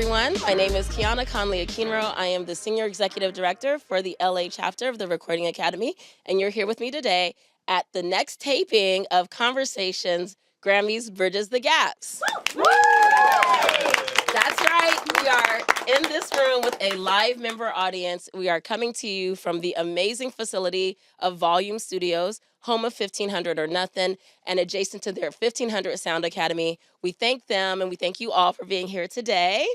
everyone. My name is Kiana Conley-Akinro. I am the Senior Executive Director for the LA chapter of the Recording Academy, and you're here with me today at the next taping of Conversations, Grammys Bridges the Gaps. That's right. We are in this room with a live member audience. We are coming to you from the amazing facility of Volume Studios, home of 1500 or Nothing, and adjacent to their 1500 Sound Academy. We thank them and we thank you all for being here today.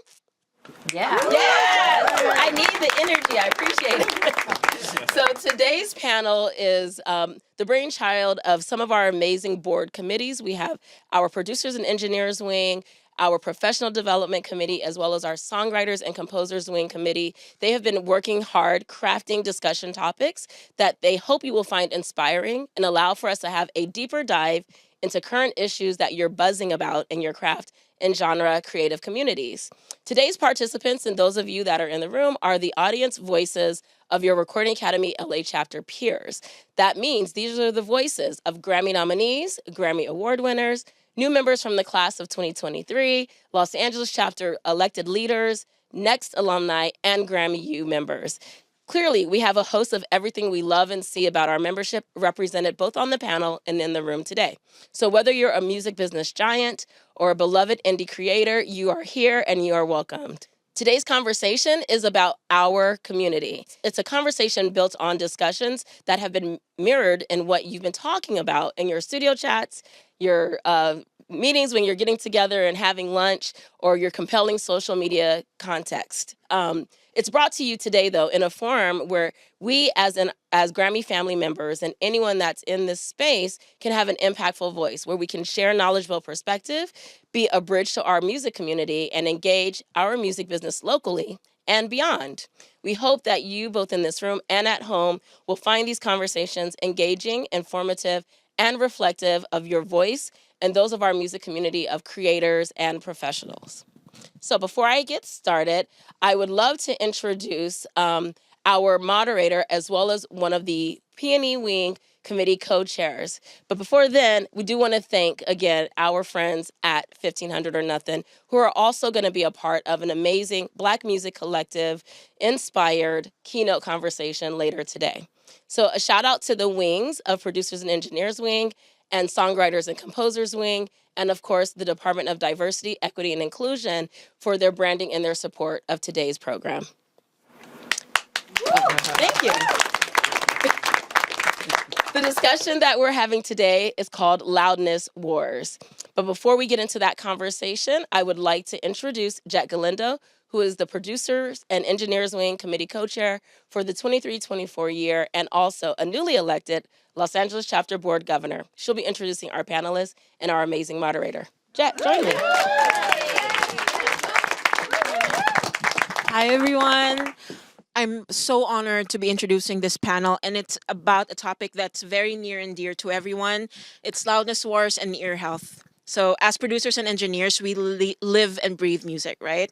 Yeah. Yes! I need the energy. I appreciate it. So today's panel is the brainchild of some of our amazing board committees. We have our Producers and Engineers Wing, our Professional Development Committee, as well as our Songwriters and Composers Wing Committee. They have been working hard crafting discussion topics that they hope you will find inspiring and allow for us to have a deeper dive into current issues that you're buzzing about in your craft and genre creative communities. Today's participants and those of you that are in the room are the audience voices of your Recording Academy LA chapter peers. That means these are the voices of Grammy nominees, Grammy Award winners, new members from the class of 2023, Los Angeles chapter elected leaders, Next alumni, and Grammy U members. Clearly, we have a host of everything we love and see about our membership represented both on the panel and in the room today. So whether you're a music business giant or a beloved indie creator, you are here and you are welcomed. Today's conversation is about our community. It's a conversation built on discussions that have been mirrored in what you've been talking about in your studio chats, your meetings when you're getting together and having lunch, or your compelling social media context. It's brought to you today, though, in a forum where we as Grammy family members and anyone that's in this space can have an impactful voice, where we can share knowledgeable perspective, be a bridge to our music community, and engage our music business locally and beyond. We hope that you, both in this room and at home, will find these conversations engaging, informative, and reflective of your voice and those of our music community of creators and professionals. So before I get started, I would love to introduce our moderator as well as one of the P&E Wing Committee co-chairs. But before then, we do want to thank, again, our friends at 1500 or Nothing, who are also going to be a part of an amazing Black Music Collective inspired keynote conversation later today. So a shout out to the wings of Producers and Engineers Wing and Songwriters and Composers Wing, and of course, the Department of Diversity, Equity, and Inclusion for their branding and their support of today's program. Thank you. The discussion that we're having today is called Loudness Wars. But before we get into that conversation, I would like to introduce Jet Galindo, who is the Producers and Engineers Wing Committee co-chair for the 23-24 year and also a newly elected Los Angeles Chapter Board Governor. She'll be introducing our panelists and our amazing moderator. Jet, join me. Hi, everyone. I'm so honored to be introducing this panel, and it's about a topic that's very near and dear to everyone. It's loudness wars and ear health. So as producers and engineers, we live and breathe music, right?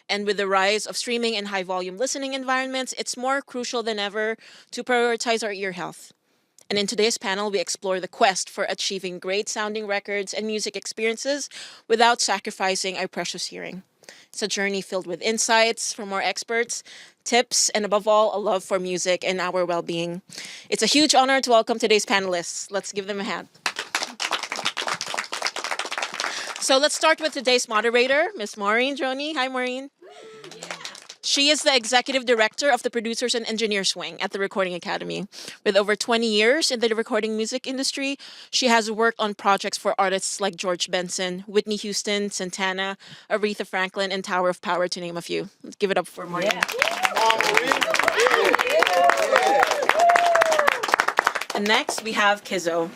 And with the rise of streaming and high volume listening environments, it's more crucial than ever to prioritize our ear health. And in today's panel, we explore the quest for achieving great sounding records and music experiences without sacrificing our precious hearing. It's a journey filled with insights from our experts, tips, and above all, a love for music and our well-being. It's a huge honor to welcome today's panelists. Let's give them a hand. So let's start with today's moderator, Ms. Maureen Joni. Hi, Maureen. She is the Executive Director of the Producers and Engineers Wing at the Recording Academy. With over 20 years in the recording music industry, she has worked on projects for artists like George Benson, Whitney Houston, Santana, Aretha Franklin, and Tower of Power, to name a few. Let's give it up for Maureen. And next, we have Kizzo.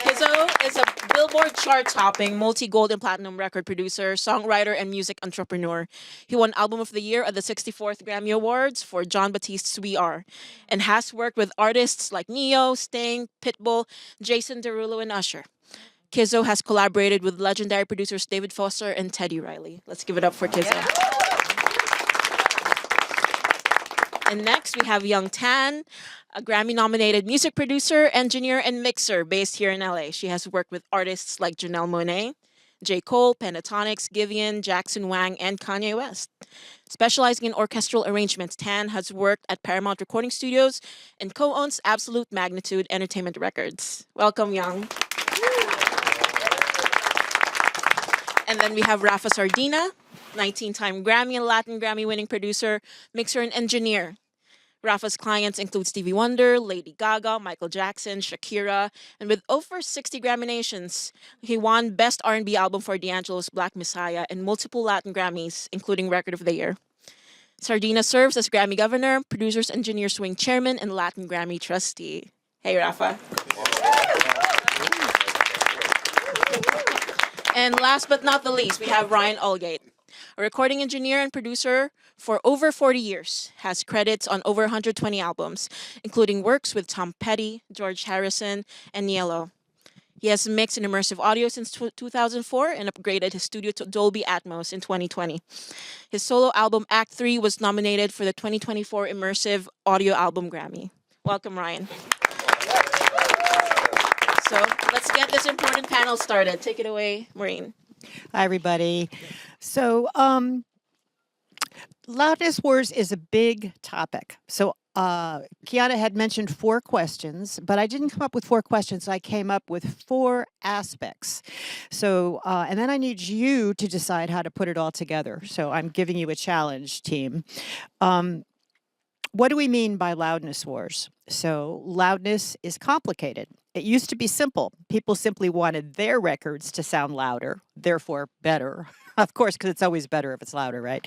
Kizzo is a Billboard chart-topping, multi-gold and platinum record producer, songwriter, and music entrepreneur. He won Album of the Year at the 64th Grammy Awards for John Batiste's We Are, and has worked with artists like Neo, Sting, Pitbull, Jason Derulo, and Usher. Kizzo has collaborated with legendary producers David Foster and Teddy Riley. Let's give it up for Kizzo. Yeah. And next, we have Young Tan, a Grammy-nominated music producer, engineer, and mixer based here in LA. She has worked with artists like Janelle Monáe, J. Cole, Pentatonics, Giveon, Jackson Wang, and Kanye West. Specializing in orchestral arrangements, Tan has worked at Paramount Recording Studios and co-owns Absolute Magnitude Entertainment Records. Welcome, Young. And then we have Rafa Sardina, 19-time Grammy and Latin Grammy winning producer, mixer, and engineer. Rafa's clients include Stevie Wonder, Lady Gaga, Michael Jackson, Shakira, and with over 60 Grammy nominations, he won Best R&B Album for D'Angelo's Black Messiah and multiple Latin Grammys, including Record of the Year. Sardina serves as Grammy Governor, Producers Engineers Wing Chairman, and Latin Grammy Trustee. Hey, Rafa. And last but not the least, we have Ryan Allgate, a recording engineer and producer for over 40 years, has credits on over 120 albums, including works with Tom Petty, George Harrison, and Nielo. He has mixed in immersive audio since 2004 and upgraded his studio to Dolby Atmos in 2020. His solo album Act 3 was nominated for the 2024 Immersive Audio Album Grammy. Welcome, Ryan. So let's get this important panel started. Take it away, Maureen. Hi, everybody. So, Loudness Wars is a big topic. So, Kiana had mentioned 4 questions, but I didn't come up with 4 questions. I came up with 4 aspects. So, and then I need you to decide how to put it all together. So I'm giving you a challenge, team. What do we mean by loudness wars? So loudness is complicated. It used to be simple. People simply wanted their records to sound louder, therefore better. Of course, because it's always better if it's louder, right?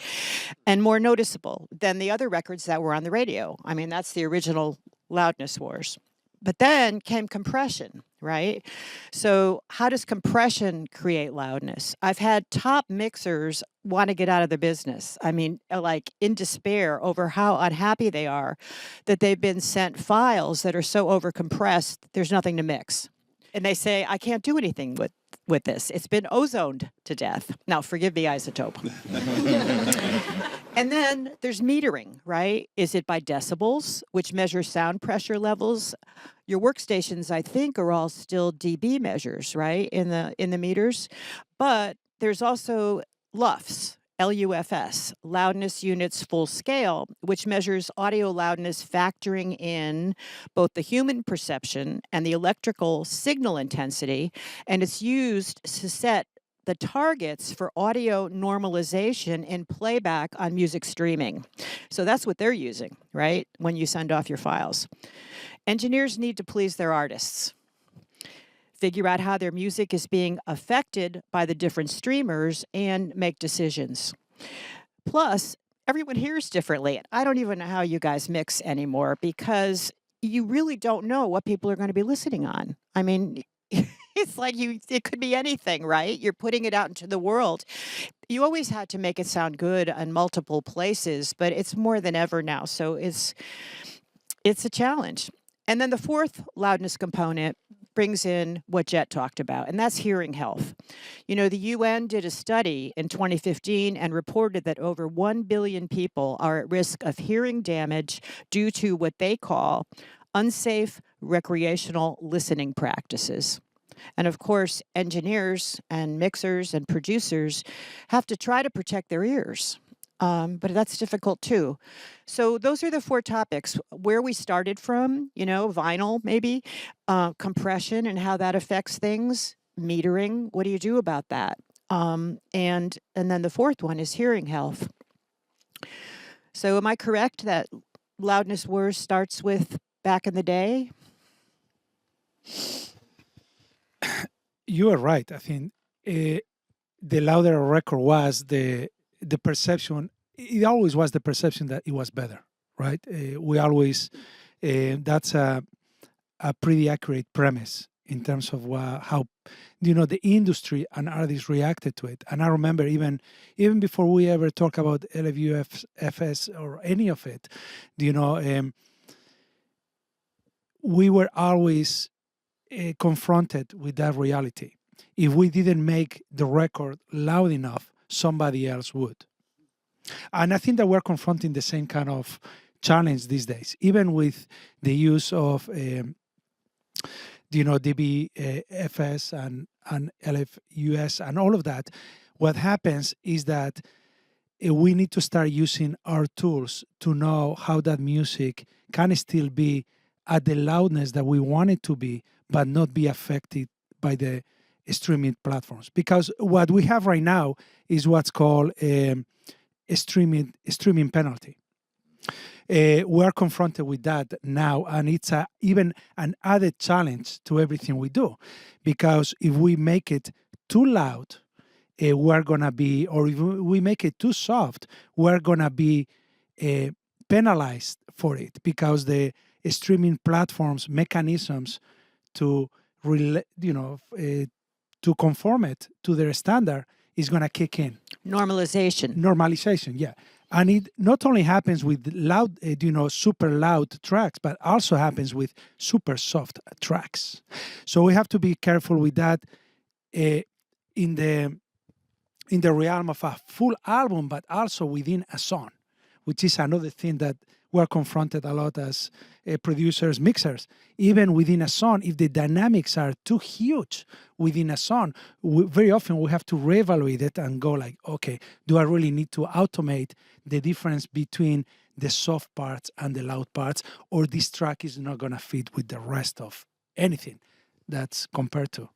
And more noticeable than the other records that were on the radio. I mean, that's the original loudness wars. But then came compression, right? So how does compression create loudness? I've had top mixers want to get out of the business. I mean, like in despair over how unhappy they are that they've been sent files that are so overcompressed, there's nothing to mix. And they say, I can't do anything with this. It's been ozoned to death. Now, forgive the isotope. And then there's metering, right? Is it by decibels, which measures sound pressure levels? Your workstations, I think, are all still dB measures, right, in the meters. But there's also LUFS, LUFS, loudness units full scale, which measures audio loudness factoring in both the human perception and the electrical signal intensity, and it's used to set the targets for audio normalization in playback on music streaming. So that's what they're using, right, when you send off your files. Engineers need to please their artists. Figure out how their music is being affected by the different streamers and make decisions. Plus, everyone hears differently. I don't even know how you guys mix anymore because you really don't know what people are going to be listening on. I mean, it's like it could be anything, right? You're putting it out into the world. You always had to make it sound good on multiple places, but it's more than ever now. So it's a challenge. And then the fourth loudness component brings in what Jet talked about, and that's hearing health. You know, the UN did a study in 2015 and reported that over 1 billion people are at risk of hearing damage due to what they call unsafe recreational listening practices. And of course, engineers and mixers and producers have to try to protect their ears. But that's difficult too. So those are the 4 topics. Where we started from, you know, vinyl maybe, compression and how that affects things, metering, what do you do about that? And then the 4th one is hearing health. So am I correct that loudness wars starts with back in the day? You are right. I think the louder a record was, the perception, it always was the perception that it was better, right? We always, that's a pretty accurate premise in terms of how, you know, the industry and artists reacted to it. And I remember even before we ever talk about LUFS or any of it, you know, we were always confronted with that reality. If we didn't make the record loud enough, somebody else would. And I think that we're confronting the same kind of challenge these days, even with the use of, you know, DBFS and LFUS and all of that, what happens is that we need to start using our tools to know how that music can still be at the loudness that we want it to be, but not be affected by the streaming platforms. Because what we have right now is what's called a streaming penalty. We are confronted with that now, and it's even an added challenge to everything we do, because if we make it too loud, we're gonna be, or if we make it too soft, we're gonna be penalized for it, because the streaming platforms mechanisms to to conform it to their standard is gonna kick in. Normalization, yeah. And it not only happens with loud, super loud tracks, but also happens with super soft tracks. So we have to be careful with that in the realm of a full album, but also within a song, which is another thing that we're confronted a lot as producers, mixers. Even within a song, if the dynamics are too huge within a song, very often we have to reevaluate it and go like, okay, do I really need to automate the difference between the soft parts and the loud parts, or this track is not gonna fit with the rest of anything that's compared to?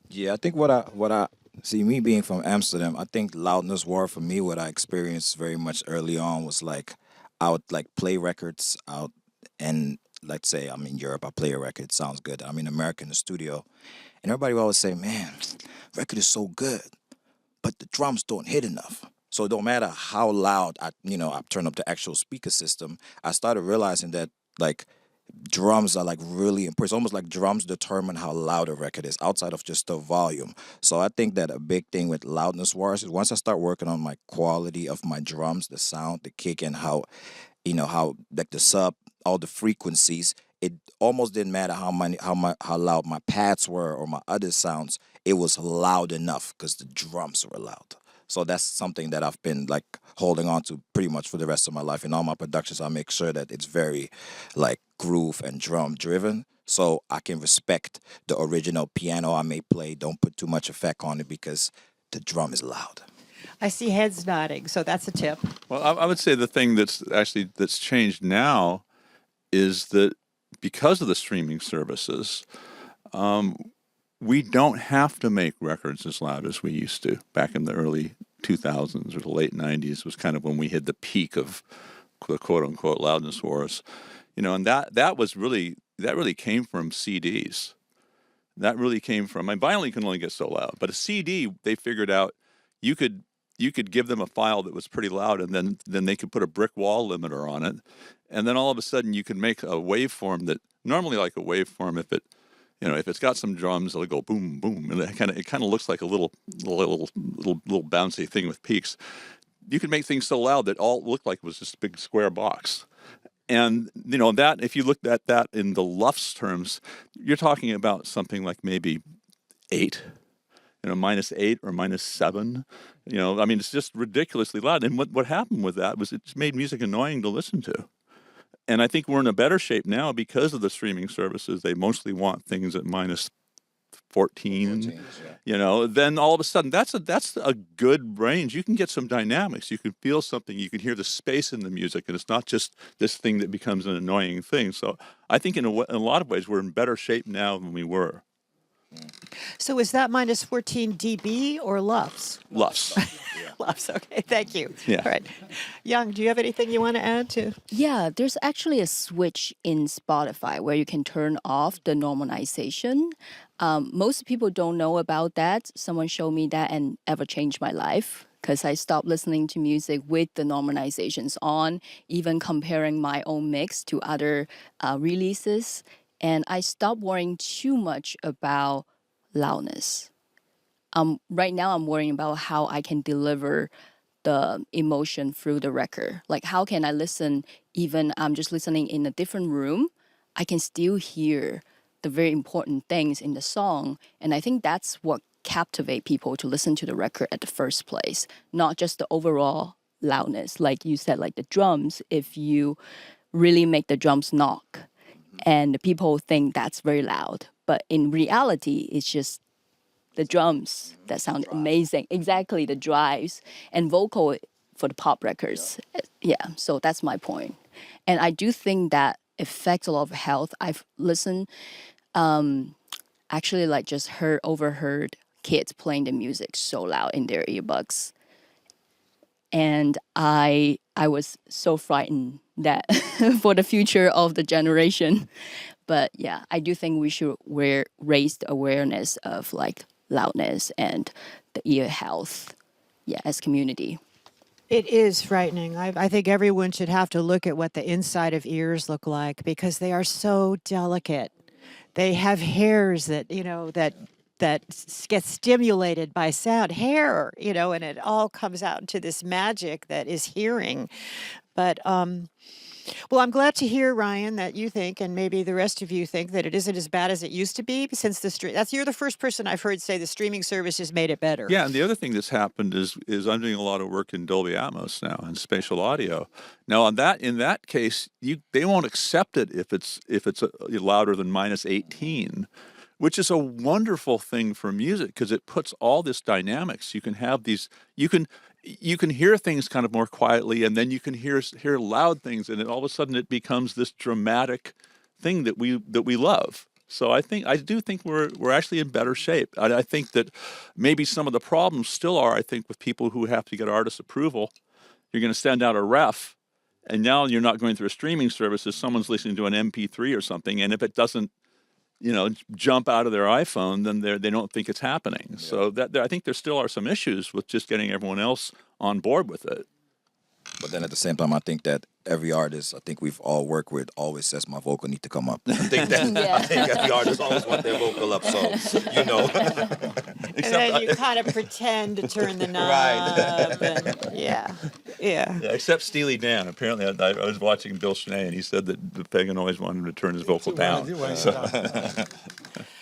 Yeah, I think what I see, me being from Amsterdam, I think loudness war for me, what I experienced very much early on was like I would like play records out, and let's say I'm in Europe, I play a record, sounds good. I'm in America in the studio, and everybody would always say, "Man, record is so good, but the drums don't hit enough." So it don't matter how loud I turn up the actual speaker system. I started realizing that like drums are like really important. It's almost like drums determine how loud a record is outside of just the volume. So I think that a big thing with loudness wars is once I start working on my quality of my drums, the sound, the kick, and how like the sub, all the frequencies, it almost didn't matter how loud my pads were or my other sounds. It was loud enough because the drums were loud. So that's something that I've been like holding on to pretty much for the rest of my life. In all my productions, I make sure that it's very like groove and drum driven, so I can respect the original piano I may play. Don't put too much effect on it because the drum is loud. I see heads nodding, so that's a tip. Well, I would say the thing that's changed now is that because of the streaming services, we don't have to make records as loud as we used to. Back in the early 2000s or the late 90s was kind of when we hit the peak of the quote unquote loudness wars, and that really came from CDs. That really came from, vinyl can only get so loud, but a CD, they figured out you could give them a file that was pretty loud, and then they could put a brick wall limiter on it, and then all of a sudden you can make a waveform that normally, like a waveform, if it's got some drums, it'll go boom, boom, and it kind of looks like a little bouncy thing with peaks. You can make things so loud that all looked like it was just a big square box. And that, if you looked at that in the LUFS terms, you're talking about something like maybe 8, -8 or -7. It's just ridiculously loud. And what happened with that was it just made music annoying to listen to. And I think we're in a better shape now because of the streaming services. They mostly want things at -14. Then all of a sudden that's a good range. You can get some dynamics. You can feel something. You can hear the space in the music, and it's not just this thing that becomes an annoying thing. So I think in a lot of ways we're in better shape now than we were. So is that -14 dB or LUFS? LUFS. LUFS, okay, thank you. Yeah. All right. Young, do you have anything you want to add to? Yeah, there's actually a switch in Spotify where you can turn off the normalization. Most people don't know about that. Someone showed me that and ever changed my life because I stopped listening to music with the normalizations on, even comparing my own mix to other releases. And I stopped worrying too much about loudness. Right now, I'm worrying about how I can deliver the emotion through the record. Like, how can I listen, even I'm just listening in a different room, I can still hear the very important things in the song. And I think that's what captivate people to listen to the record at the first place, not just the overall loudness. Like you said, like the drums, if you really make the drums knock, and people think that's very loud. But in reality, it's just the drums that sound amazing. Exactly, the drives and vocal for the pop records. Yeah, so that's my point. And I do think that affects a lot of health. I've listened, actually, like just overheard kids playing the music so loud in their earbuds, and I was so frightened that for the future of the generation. But yeah, I do think we should raise the awareness of like loudness and the ear health, yeah, as community. It is frightening. I think everyone should have to look at what the inside of ears look like because they are so delicate. They have hairs that, get stimulated by sound, hair, and it all comes out into this magic that is hearing. But well, I'm glad to hear, Ryan, that you think, and maybe the rest of you think, that it isn't as bad as it used to be. Since you're the first person I've heard say the streaming service has made it better. Yeah, and the other thing that's happened is I'm doing a lot of work in Dolby Atmos now and spatial audio. Now, in that case, they won't accept it if it's louder than -18, which is a wonderful thing for music because it puts all this dynamics. You can have these. You can hear things kind of more quietly, and then you can hear loud things, and all of a sudden it becomes this dramatic thing that we love. So I do think we're actually in better shape. I think that maybe some of the problems still are, I think, with people who have to get artist approval. You're going to send out a ref, and now you're not going through a streaming service. If someone's listening to an MP3 or something, and if it doesn't, jump out of their iPhone, then they don't think it's happening. Yeah. So I think there still are some issues with just getting everyone else on board with it. But then at the same time, I think that every artist, I think we've all worked with, always says my vocal need to come up. I think every artist always want their vocal up, so And then you kind of pretend to turn the knob. Right. And, yeah. Except Steely Dan. Apparently, I was watching Bill Schnee, and he said that Fagan always wanted him to turn his vocal down.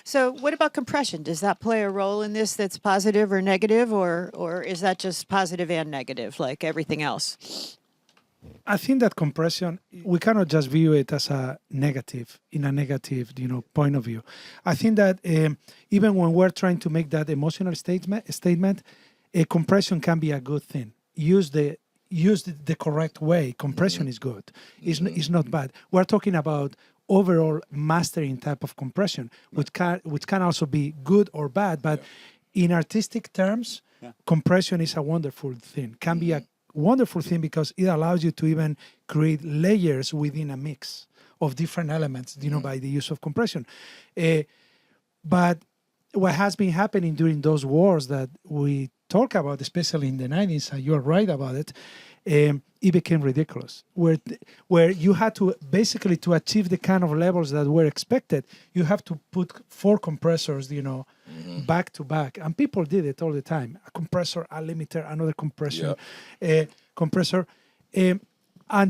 So what about compression? Does that play a role in this that's positive or negative, or is that just positive and negative, like everything else? I think that compression, we cannot just view it as a negative, point of view. I think that even when we're trying to make that emotional statement, a compression can be a good thing. Use the correct way. Compression is good. It's not bad. We're talking about overall mastering type of compression, which can also be good or bad. But in artistic terms, compression is a wonderful thing. Can be a wonderful thing because it allows you to even create layers within a mix of different elements, by the use of compression. But what has been happening during those wars that we talk about, especially in the 90s, and you're right about it, it became ridiculous. Where you had to, basically, to achieve the kind of levels that were expected, you have to put 4 compressors, back to back. And people did it all the time. A compressor, a limiter, another compressor. And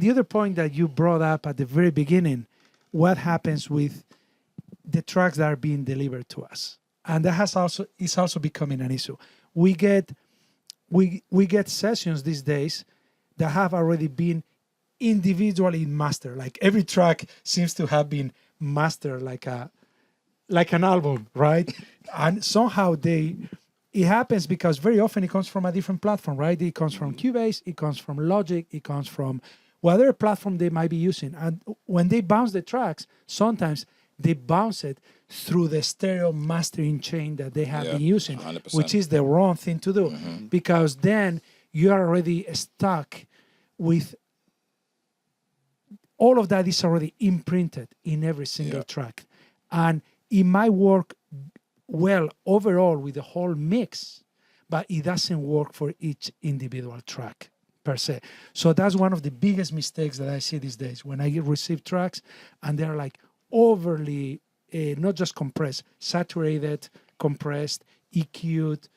the other point that you brought up at the very beginning, what happens with the tracks that are being delivered to us? And that is also becoming an issue. We get sessions these days that have already been individually mastered. Like every track seems to have been mastered like an album, right? And somehow it happens because very often it comes from a different platform, right? It comes from Cubase, it comes from Logic, it comes from whatever platform they might be using. And when they bounce the tracks, sometimes they bounce it through the stereo mastering chain that they have been using, 100%. which is the wrong thing to do, because then you are already stuck with all of that is already imprinted in every single track. And it might work well overall with the whole mix, but it doesn't work for each individual track per se. So that's one of the biggest mistakes that I see these days when I receive tracks and they're like overly, not just compressed, saturated, compressed, EQ'd,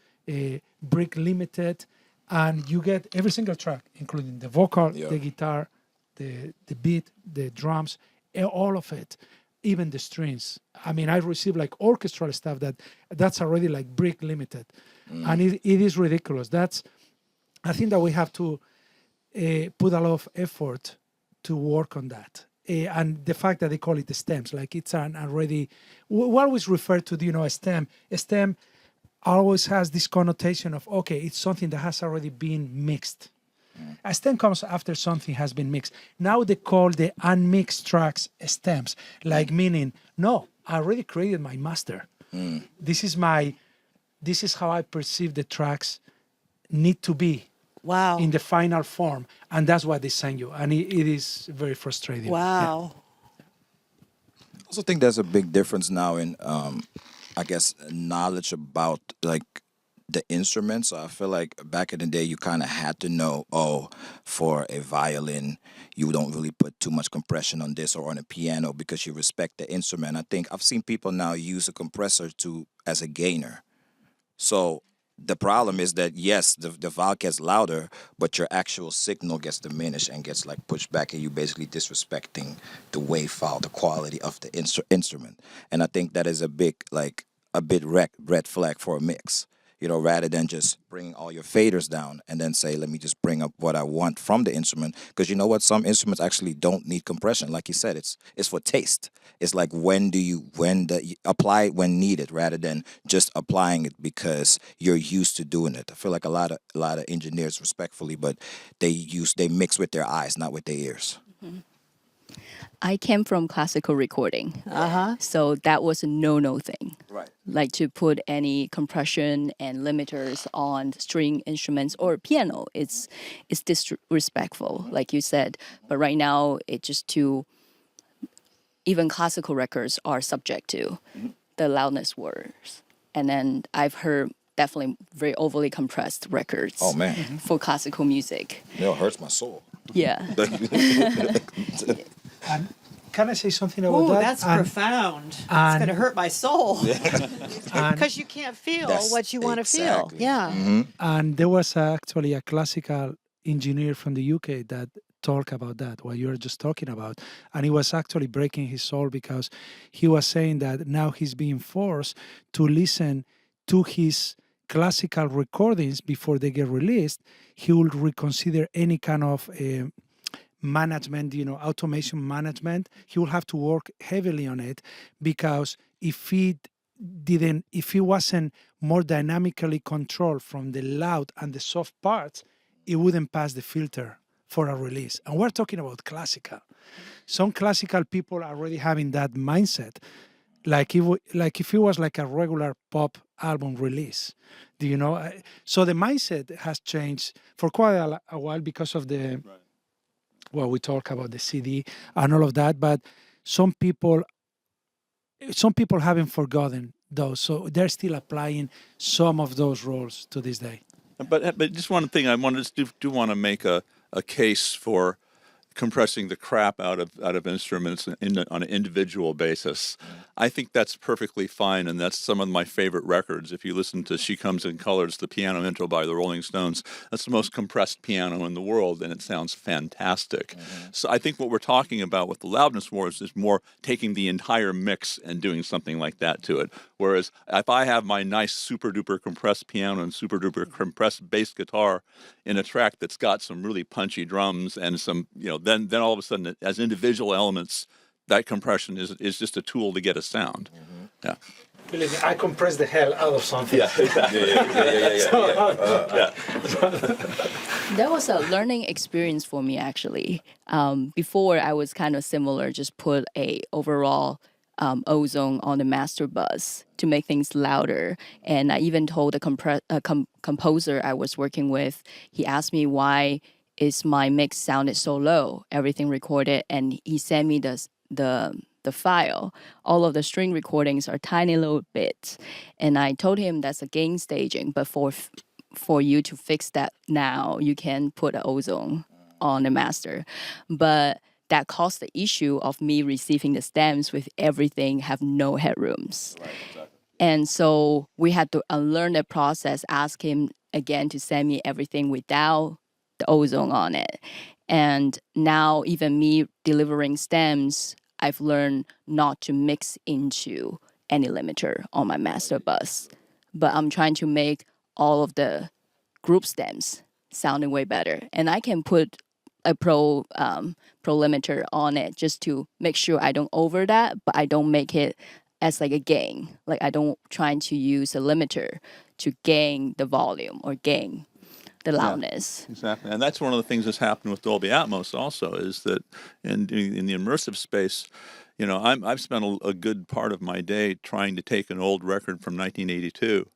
brick limited, and you get every single track, including the vocal, the guitar, the beat, the drums, all of it, even the strings. I mean, I receive like orchestral stuff that's already like brick limited, and it is ridiculous. I think that we have to put a lot of effort to work on that. And the fact that they call it the stems, like it's an already, we always refer to, a stem. A stem, always has this connotation of, okay, it's something that has already been mixed. A stem comes after something has been mixed. Now they call the unmixed tracks stems, like meaning, no, I already created my master. This is how I perceive the tracks need to be Wow. in the final form, and that's what they send you, and it is very frustrating. Yeah. Wow. I also think there's a big difference now in, I guess, knowledge about like the instruments. So I feel like back in the day, you kind of had to know, oh, for a violin, you don't really put too much compression on this, or on a piano, because you respect the instrument. I think I've seen people now use a compressor as a gainer. So the problem is that, yes, the valve gets louder, but your actual signal gets diminished and gets like pushed back, and you basically disrespecting the wave file, the quality of the instrument. And I think that is a big red flag for a mix. Rather than just bringing all your faders down and then say, let me just bring up what I want from the instrument. Because you know what? Some instruments actually don't need compression. Like you said, it's for taste. It's like you apply it when needed, rather than just applying it because you're used to doing it. I feel like a lot of engineers, respectfully, but they mix with their eyes, not with their ears. I came from classical recording. So that was a no thing. Right. Like to put any compression and limiters on string instruments or piano, it's disrespectful, like you said. But right now, it just even classical records are subject to the loudness wars. And then I've heard definitely very overly compressed records. Oh man, for classical music. it hurts my soul. Yeah. And can I say something about Ooh, that? that's profound. It's going to hurt my soul. And, Because you can't feel That's what you want to feel. exactly. Yeah. and there was actually a classical engineer from the UK that talked about that, what you were just talking about. And he was actually breaking his soul, because he was saying that now he's being forced to listen to his classical recordings before they get released. He will reconsider any kind of management, automation management. He will have to work heavily on it, because if he wasn't more dynamically controlled from the loud and the soft parts, it wouldn't pass the filter for a release. And we're talking about classical. Some classical people are already having that mindset, like if it was like a regular pop album release. Do you know? So the mindset has changed for quite a while because of the. Well, we talk about the CD and all of that, but some people haven't forgotten those, so they're still applying some of those roles to this day. But just one thing, I do want to make a case for compressing the crap out of instruments on an individual basis. I think that's perfectly fine, and that's some of my favorite records. If you listen to She Comes in Colors, the piano intro by the Rolling Stones, that's the most compressed piano in the world, and it sounds fantastic. So I think what we're talking about with the Loudness Wars is more taking the entire mix and doing something like that to it. Whereas if I have my nice super duper compressed piano and super duper compressed bass guitar in a track that's got some really punchy drums and some, then all of a sudden, as individual elements, that compression is just a tool to get a sound. Yeah. Believe me, I compress the hell out of something. Yeah, exactly. That was a learning experience for me, actually. Before, I was kind of similar, just put a overall ozone on the master bus to make things louder. And I even told the composer I was working with, he asked me why is my mix sounded so low, everything recorded, and he sent me the file. All of the string recordings are tiny little bits. And I told him that's a gain staging, but for you to fix that now, you can put an ozone on the master. But that caused the issue of me receiving the stems with everything have no headrooms. Right, exactly. And so we had to unlearn the process, ask him again to send me everything without the ozone on it. And now even me delivering stems, I've learned not to mix into any limiter on my master bus. But I'm trying to make all of the group stems sounding way better. And I can put a pro limiter on it just to make sure I don't over that, but I don't make it as like a gain. Like I don't trying to use a limiter to gain the volume or gain the loudness. Exactly, and that's one of the things that's happened with Dolby Atmos. Also, is that in the immersive space, you know, I've spent a good part of my day trying to take an old record from 1982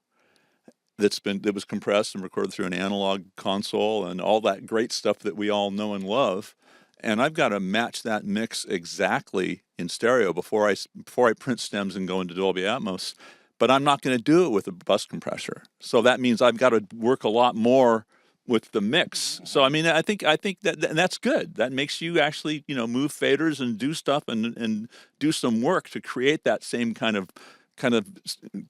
that was compressed and recorded through an analog console and all that great stuff that we all know and love, and I've got to match that mix exactly in stereo before I print stems and go into Dolby Atmos. But I'm not going to do it with a bus compressor, so that means I've got to work a lot more with the mix. So I mean, I think that's good. That makes you actually, you know, move faders and do stuff and do some work to create that same kind of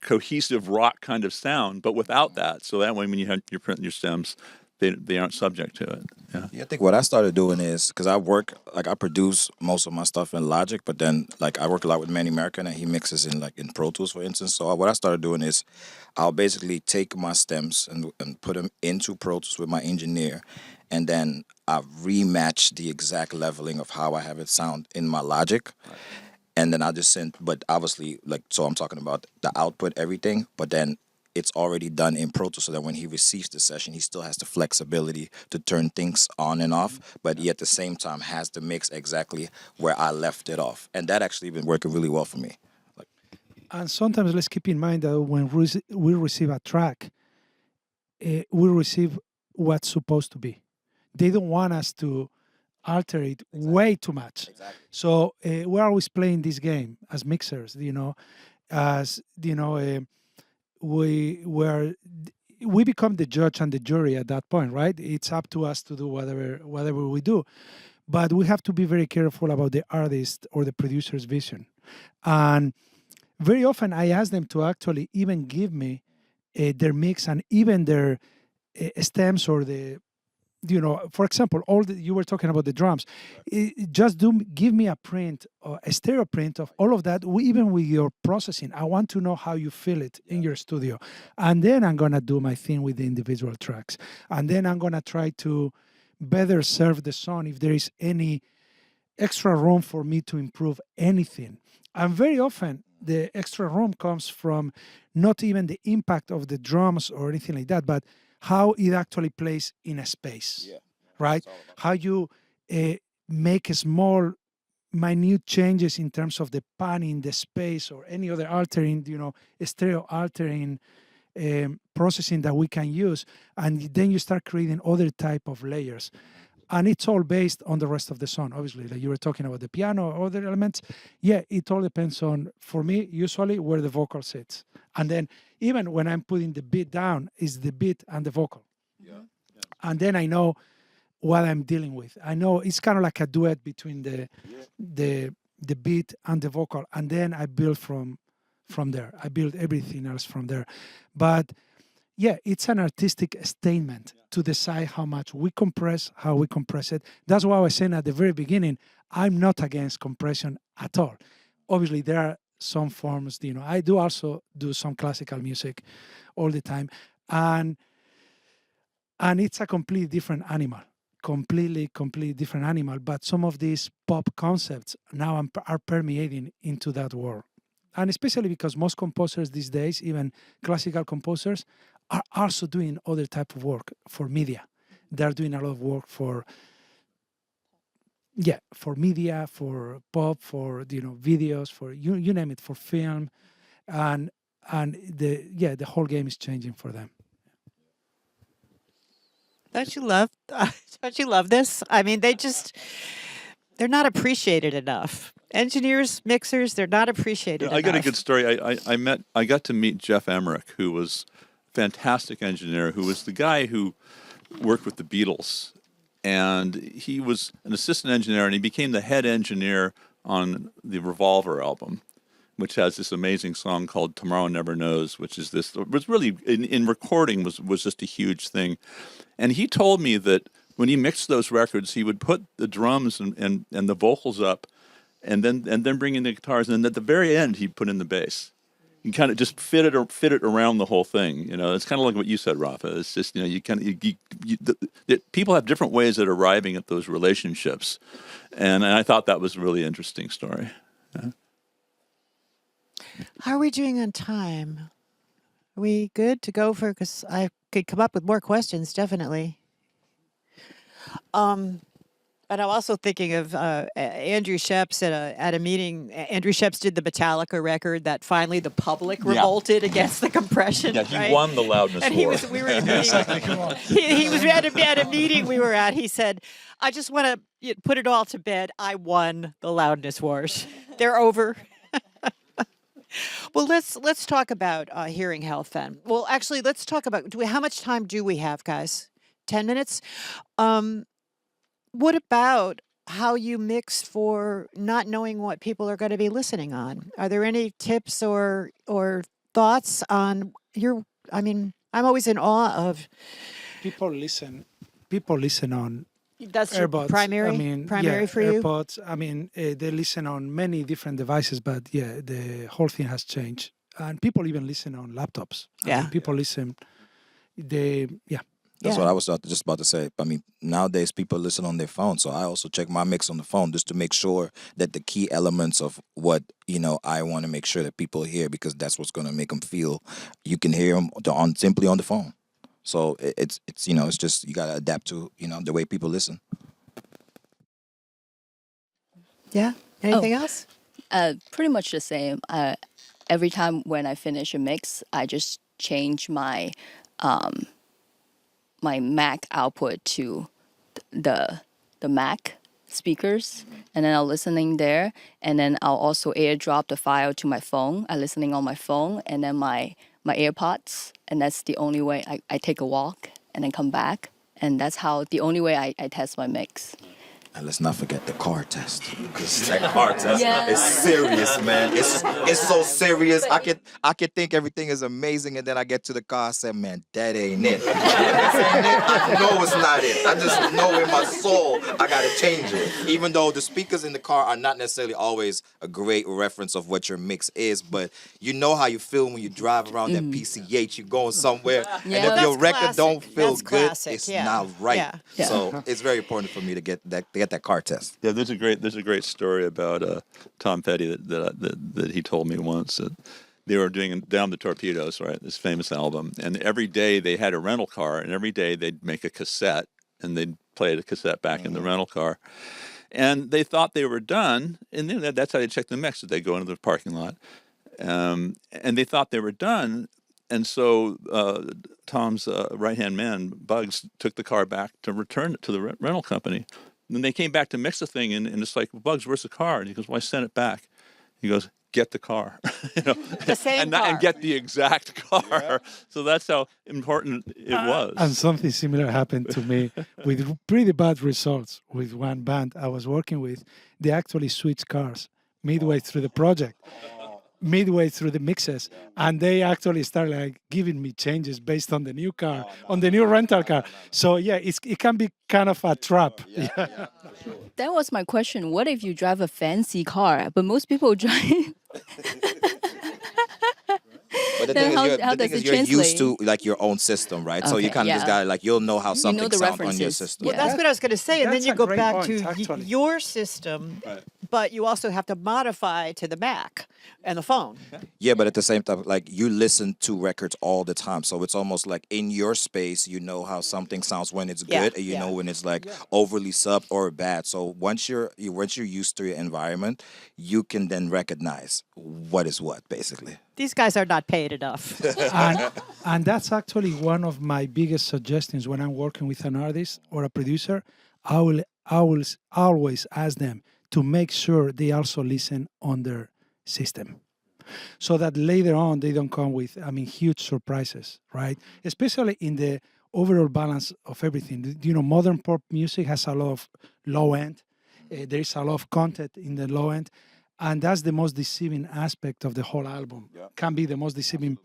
cohesive rock kind of sound, but without that. So that way, when you're printing your stems, they aren't subject to it. Yeah. Yeah, I think what I started doing is because I produce most of my stuff in Logic, but then like I work a lot with Manny American and he mixes in Pro Tools, for instance. So what I started doing is I'll basically take my stems and put them into Pro Tools with my engineer, and then I rematch the exact leveling of how I have it sound in my Logic. And then I just send, but obviously, so I'm talking about the output, everything, but then it's already done in Pro Tools so that when he receives the session, he still has the flexibility to turn things on and off, but he at the same time has the mix exactly where I left it off. And that actually been working really well for me. And sometimes let's keep in mind that when we receive a track, we receive what's supposed to be. They don't want us to alter it way too much. Exactly. So we're always playing this game as mixers, you know, as you know, we become the judge and the jury at that point, right? It's up to us to do whatever we do, but we have to be very careful about the artist or the producer's vision. And very often I ask them to actually even give me their mix and even their stems or the, you know, for example, you were talking about the drums. Just give me a print, or a stereo print of all of that, even with your processing. I want to know how you feel it in your studio. And then I'm going to do my thing with the individual tracks. And then I'm going to try to better serve the song if there is any extra room for me to improve anything. And very often, the extra room comes from not even the impact of the drums or anything like that, but how it actually plays in a space, right? How you make small, minute changes in terms of the panning, the space, or any other altering, you know, stereo altering processing that we can use. And then you start creating other type of layers. And it's all based on the rest of the song, obviously. Like you were talking about the piano or other elements. Yeah, it all depends on, for me, usually where the vocal sits. And then even when I'm putting the beat down, is the beat and the vocal. Yeah. And then I know what I'm dealing with. I know it's kind of like a duet between the beat and the vocal. And then I build from there. I build everything else from there. But yeah, it's an artistic statement to decide how much we compress, how we compress it. That's why I was saying at the very beginning, I'm not against compression at all. Obviously, there are some forms, you know, I do also do some classical music all the time. And it's a completely different animal, completely different animal. But some of these pop concepts now are permeating into that world. And especially because most composers these days, even classical composers, are also doing other type of work for media. They're doing a lot of work for media, for pop, for videos, for you name it, for film, and the whole game is changing for them. Don't you love this? I mean, they're not appreciated enough. Engineers, mixers, they're not appreciated enough. I got a good story. I got to meet Jeff Emmerich, who was a fantastic engineer, who was the guy who worked with the Beatles. And he was an assistant engineer, and he became the head engineer on the Revolver album, which has this amazing song called Tomorrow Never Knows, which was really, in recording, was just a huge thing. And he told me that when he mixed those records, he would put the drums and the vocals up, and then bring in the guitars, and then at the very end, he'd put in the bass. You kind of just fit it around the whole thing. You know, it's kind of like what you said, Rafa. It's just, people have different ways at arriving at those relationships, and I thought that was a really interesting story. Yeah. How are we doing on time? Are we good to go for? Because I could come up with more questions, definitely. But I'm also thinking of Andrew Sheps at a meeting. Andrew Sheps did the Metallica record that finally the public revolted against the compression. Yeah, he right? won the loudness And war. we were in a meeting. He was at a meeting we were at. He said, "I just want to put it all to bed. I won the loudness wars. They're over." Well, let's talk about hearing health then. Well, actually, let's talk about how much time do we have, guys? 10 minutes. What about how you mix for not knowing what people are going to be listening on? Are there any tips or thoughts on your? I mean, I'm always in awe of. People listen. People listen on That's your AirPods. primary. I mean, primary yeah, for you. AirPods. I mean, they listen on many different devices, but yeah, the whole thing has changed. And people even listen on laptops. I Yeah. mean, people listen. That's what I was just about to say. I mean, nowadays people listen on their phone, so I also check my mix on the phone just to make sure that the key elements of what I want to make sure that people hear, because that's what's going to make them feel. You can hear them simply on the phone. So it's it's just you got to adapt to the way people listen. Yeah. Anything else? Pretty much the same. Every time when I finish a mix, I just change my my Mac output to the Mac speakers, and then I'll listening there, and then I'll also airdrop the file to my phone. I listening on my phone, and then my AirPods, and that's the only way I take a walk and then come back, and that's the only way I test my mix. And let's not forget the car test, because that car test Yeah. is serious, man. It's so serious. I could think everything is amazing, and then I get to the car, I say, man, that ain't it. This ain't it. I know it's not it. I just know in my soul I gotta change it. Even though the speakers in the car are not necessarily always a great reference of what your mix is, but you know how you feel when you drive around that PCH, you're going somewhere, and Yeah. if your That's record don't classic. feel That's good, classic, it's yeah. not right. Yeah. Yeah. So it's very important for me to get that car test. Yeah, there's a great story about Tom Petty that he told me once. That they were doing Down the Torpedoes, right? This famous album, and every day they had a rental car, and every day they'd make a cassette, and they'd play the cassette back in the rental car, and they thought they were done, and then that's how they check the mix. They go into the parking lot, and they thought they were done. And so Tom's right-hand man, Bugs, took the car back to return it to the rental company. And then they came back to mix the thing, and it's like, Bugs, where's the car? And he goes, well, I sent it back. He goes, get the car. The same car. And get the exact car. Yeah. So that's how important it was. And something similar happened to me with pretty bad results with one band I was working with. They actually switched cars midway through the project. Midway through the mixes, and they actually started like giving me changes based on the new car, on the new rental car. So yeah, it can be kind of a trap. Yeah. That was my question. What if you drive a fancy car, but most people drive? But the Then thing is, you're used to like your own system, right? So you Okay, kind of just yeah. gotta you'll know how something the sounds on your references. system. Well, Yeah. that's what I was going to say, and then That's you a go great back point, to actually. your system, but you also have to modify to the Mac and the phone. Yeah, but at the same time, like you listen to records all the time, so it's almost like in your space, you know how something sounds when it's Yeah, good, and you yeah. know when it's like overly subbed or bad. So once you're used to your environment, you can then recognize what is what, basically. These guys are not paid enough. And that's actually one of my biggest suggestions when I'm working with an artist or a producer. I will always ask them to make sure they also listen on their system, so that later on they don't come with, huge surprises, right? Especially in the overall balance of everything. Modern pop music has a lot of low end. There is a lot of content in the low end, and that's the most deceiving aspect of the whole album. Can be the most deceiving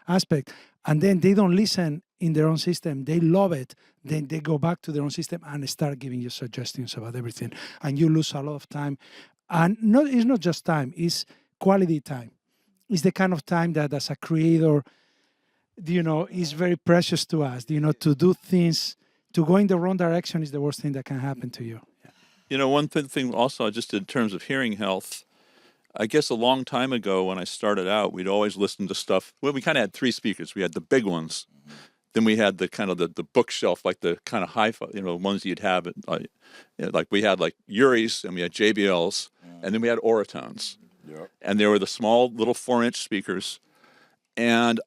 aspect. And then they don't listen in their own system. They love it. Then they go back to their own system and start giving you suggestions about everything. And you lose a lot of time. And it's not just time, it's quality time. It's the kind of time that as a creator, is very precious to us. To do things, to go in the wrong direction is the worst thing that can happen to you. One thing also, just in terms of hearing health, I guess a long time ago when I started out, we'd always listen to stuff. Well, we kind of had three speakers. We had the big ones. Then we had the kind of the bookshelf, like the kind of hi-fi, ones you'd have. Like we had like Uri's and we had JBLs, and then we had Oratones. Yep. And there were the small little 4-inch speakers. And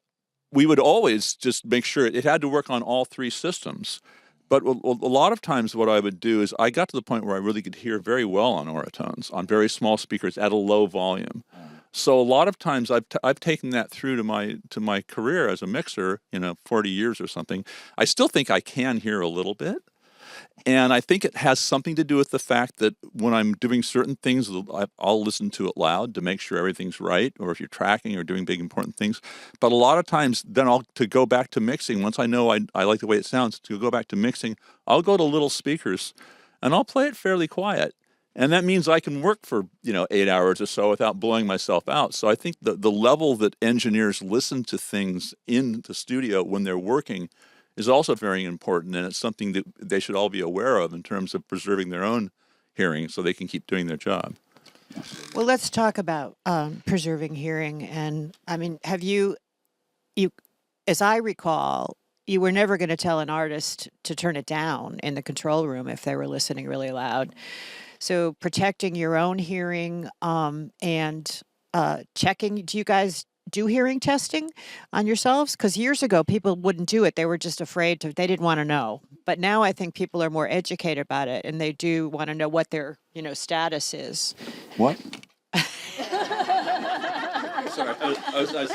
we would always just make sure it had to work on all three systems. But a lot of times what I would do is I got to the point where I really could hear very well on Oratones, on very small speakers at a low volume. So a lot of times I've taken that through to my career as a mixer, 40 years or something. I still think I can hear a little bit. And I think it has something to do with the fact that when I'm doing certain things, I'll listen to it loud to make sure everything's right, or if you're tracking or doing big important things. But a lot of times then to go back to mixing, once I know I like the way it sounds, to go back to mixing, I'll go to little speakers and I'll play it fairly quiet. And that means I can work for, 8 hours or so without blowing myself out. So I think the level that engineers listen to things in the studio when they're working is also very important, and it's something that they should all be aware of in terms of preserving their own hearing so they can keep doing their job. Well, let's talk about preserving hearing. And I mean, have you, as I recall, you were never going to tell an artist to turn it down in the control room if they were listening really loud. So protecting your own hearing and checking. Do you guys do hearing testing on yourselves? Because years ago, people wouldn't do it. They were just afraid they didn't want to know. But now I think people are more educated about it, and they do want to know what their, status is. What? Sorry, I'm sorry.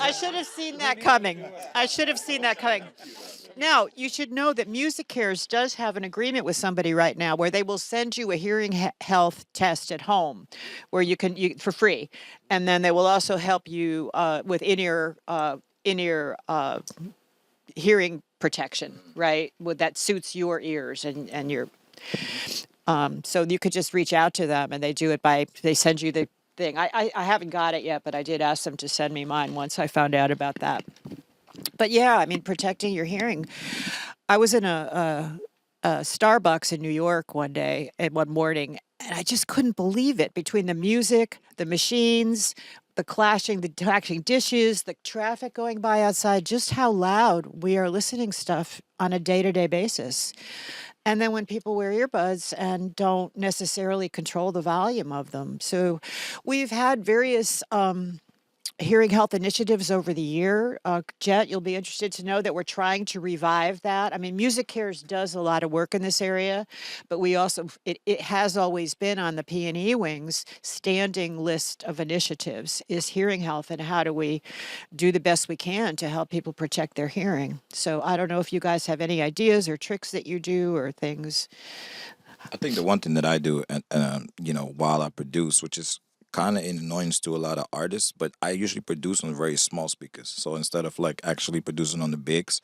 I should have seen that coming. Now, you should know that Music Cares does have an agreement with somebody right now where they will send you a hearing health test at home where you for free. And then they will also help you with in-ear hearing protection, right? That suits your ears and your so you could just reach out to them and they send you the thing. I haven't got it yet, but I did ask them to send me mine once I found out about that. But yeah, I mean, protecting your hearing. I was in a Starbucks in New York one morning, and I just couldn't believe it. Between the music, the machines, the clashing dishes, the traffic going by outside, just how loud we are listening stuff on a day-to-day basis. And then when people wear earbuds and don't necessarily control the volume of them. So we've had various hearing health initiatives over the year. Jet, you'll be interested to know that we're trying to revive that. I mean, Music Cares does a lot of work in this area, but we also, it has always been on the P&E wing's standing list of initiatives is hearing health and how do we do the best we can to help people protect their hearing. So I don't know if you guys have any ideas or tricks that you do or things. I think the one thing that I do, while I produce, which is kind of an annoyance to a lot of artists, but I usually produce on very small speakers. So instead of like actually producing on the bigs,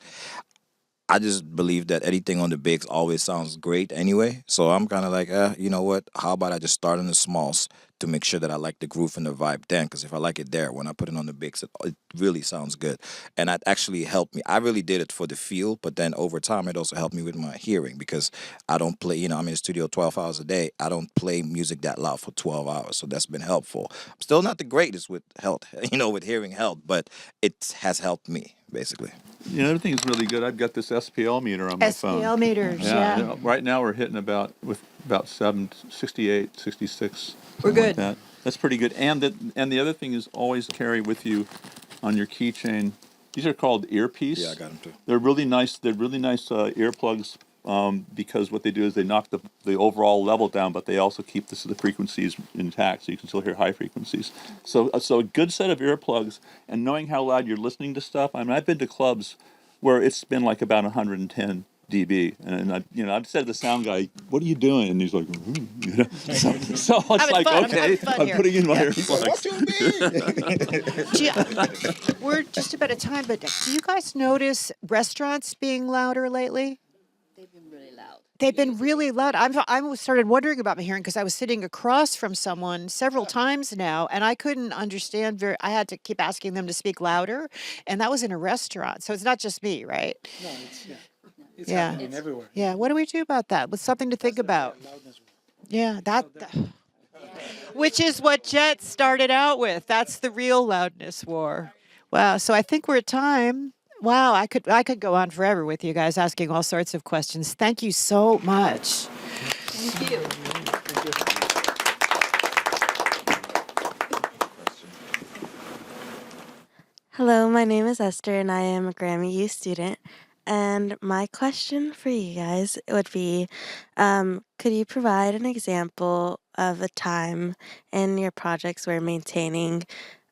I just believe that anything on the bigs always sounds great anyway. So I'm kind of like, you know what? How about I just start on the smalls to make sure that I like the groove and the vibe then? Because if I like it there, when I put it on the bigs, it really sounds good. And that actually helped me. I really did it for the feel, but then over time, it also helped me with my hearing because I don't play, I'm in the studio 12 hours a day. I don't play music that loud for 12 hours. So that's been helpful. I'm still not the greatest with health, with hearing health, but it has helped me, basically. The other thing is really good. I've got this SPL meter on my phone. SPL meters, yeah. Right now we're hitting about 68, 66. We're good. Like that. That's pretty good. And the other thing is always carry with you on your keychain. These are called earpiece. Yeah, I got them too. They're really nice. Earplugs because what they do is they knock the overall level down, but they also keep the frequencies intact, so you can still hear high frequencies. So a good set of earplugs, and knowing how loud you're listening to stuff. I mean, I've been to clubs where it's been like about 110 dB, and I've said to the sound guy, "What are you doing?" And he's like, so it's like, okay, I'm putting in my earplugs. What you mean? We're just about at time, but do you guys notice restaurants being louder lately? They've been really loud. They've been really loud. I started wondering about my hearing because I was sitting across from someone several times now, and I couldn't understand. I had to keep asking them to speak louder, and that was in a restaurant. So it's not just me, right? No, it's happening everywhere. Yeah. What do we do about that? It's something to think about. Loudness. Yeah, Which is what Jet started out with. That's the real loudness war. Wow. So I think we're at time. Wow, I could go on forever with you guys asking all sorts of questions. Thank you so much. Thank you. Hello, my name is Esther and I am a Grammy U student. And my question for you guys would be could you provide an example of a time in your projects where maintaining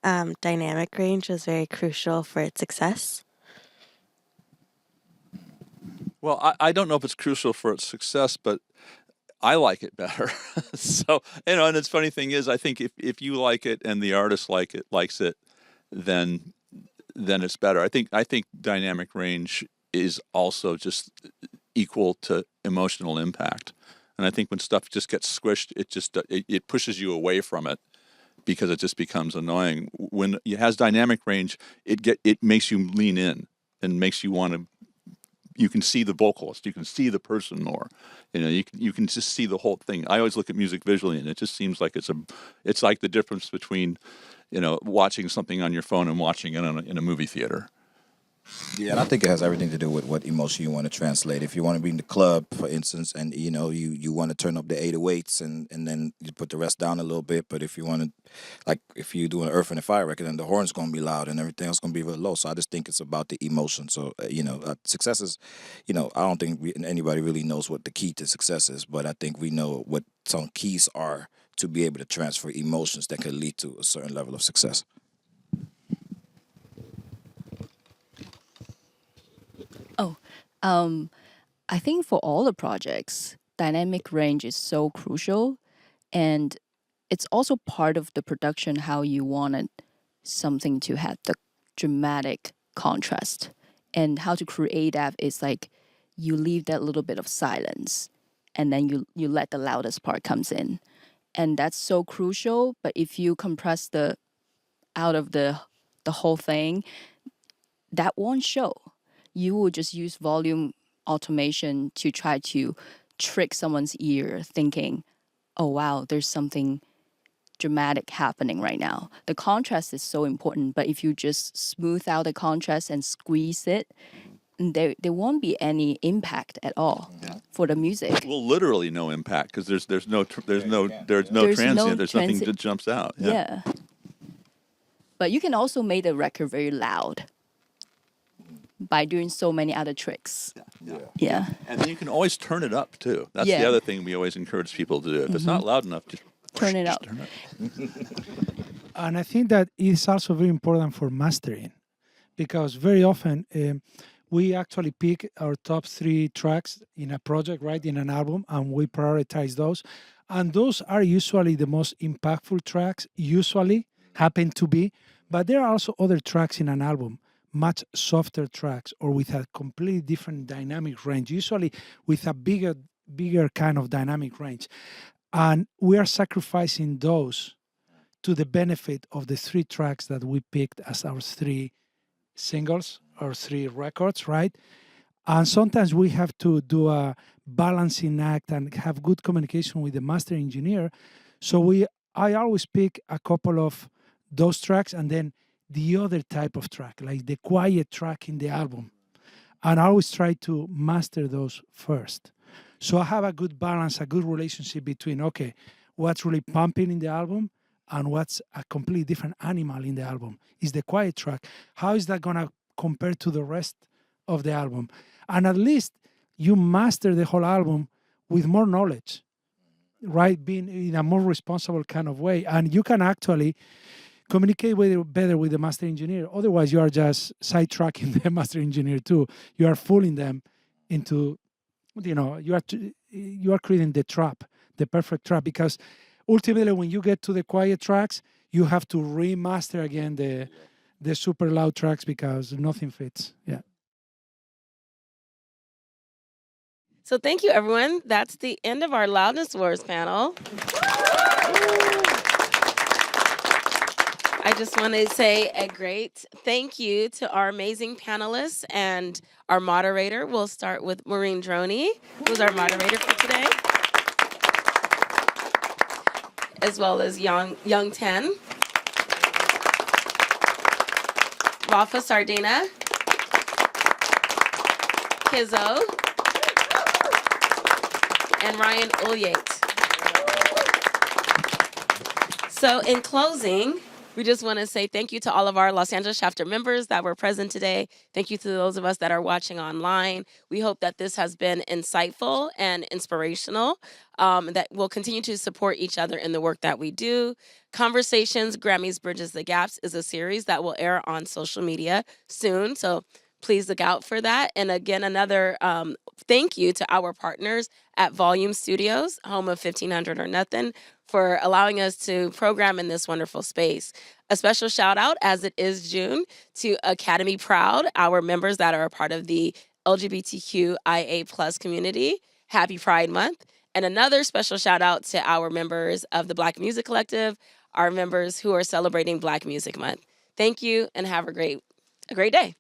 dynamic range was very crucial for its success? Well, I don't know if it's crucial for its success, but I like it better. So, and it's funny thing is, I think if you like it and the artist likes it, then it's better. I think dynamic range is also just equal to emotional impact. And I think when stuff just gets squished, it pushes you away from it because it just becomes annoying. When it has dynamic range, it makes you lean in and makes you want to. You can see the vocalist, you can see the person more. You can just see the whole thing. I always look at music visually, and it just seems like it's like the difference between, watching something on your phone and watching it in a movie theater. Yeah, and I think it has everything to do with what emotion you want to translate. If you want to be in the club, for instance, and you want to turn up the 808s and then you put the rest down a little bit. But if you want to, like if you do an Earth and Fire record, then the horn's going to be loud and everything else going to be real low. So I just think it's about the emotion. So success is, I don't think anybody really knows what the key to success is, but I think we know what some keys are to be able to transfer emotions that could lead to a certain level of success. I think for all the projects, dynamic range is so crucial, and it's also part of the production how you wanted something to have the dramatic contrast, and how to create that is like you leave that little bit of silence, and then you let the loudest part comes in, and that's so crucial. But if you compress the out of the whole thing, that won't show. You will just use volume automation to try to trick someone's ear thinking, oh wow, there's something dramatic happening right now. The contrast is so important, but if you just smooth out the contrast and squeeze it, there won't be any impact at all for the music. Well, literally no impact because there's no transient. There's nothing that jumps out. Yeah. But you can also make the record very loud by doing so many other tricks. Yeah. And then you can always turn it up too. That's Yeah. the other thing we always encourage people to do. If it's not loud enough, just Turn it up. Turn it. And I think that it's also very important for mastering, because very often we actually pick our top 3 tracks in a project, right, in an album, and we prioritize those. And those are usually the most impactful tracks, usually happen to be, but there are also other tracks in an album, much softer tracks or with a completely different dynamic range, usually with a bigger kind of dynamic range. And we are sacrificing those to the benefit of the 3 tracks that we picked as our 3 singles or 3 records, right? And sometimes we have to do a balancing act and have good communication with the master engineer. So I always pick a couple of those tracks and then the other type of track, like the quiet track in the album. And I always try to master those first. So I have a good balance, a good relationship between, okay, what's really pumping in the album and what's a completely different animal in the album. Is the quiet track. How is that going to compare to the rest of the album? And at least you master the whole album with more knowledge, right? Being in a more responsible kind of way. And you can actually communicate better with the master engineer. Otherwise, you are just sidetracking the master engineer too. You are fooling them into, you are creating the trap, the perfect trap. Because ultimately, when you get to the quiet tracks, you have to remaster again the super loud tracks because nothing fits. Yeah. So thank you, everyone. That's the end of our Loudness Wars panel. I just want to say a great thank you to our amazing panelists and our moderator. We'll start with Maureen Droney, who's our moderator for today. as well as Young Ten, Rafa Sardina, Kizzo, and Ryan Ulyate. So in closing, we just want to say thank you to all of our Los Angeles chapter members that were present today. Thank you to those of us that are watching online. We hope that this has been insightful and inspirational, that we'll continue to support each other in the work that we do. Conversations, Grammys Bridges the Gaps is a series that will air on social media soon. So please look out for that. And again, another thank you to our partners at Volume Studios, home of 1500 or Nothing, for allowing us to program in this wonderful space. A special shout out, as it is June, to Academy Proud, our members that are a part of the LGBTQIA plus community. Happy Pride Month. And another special shout out to our members of the Black Music Collective, our members who are celebrating Black Music Month. Thank you and have a great day.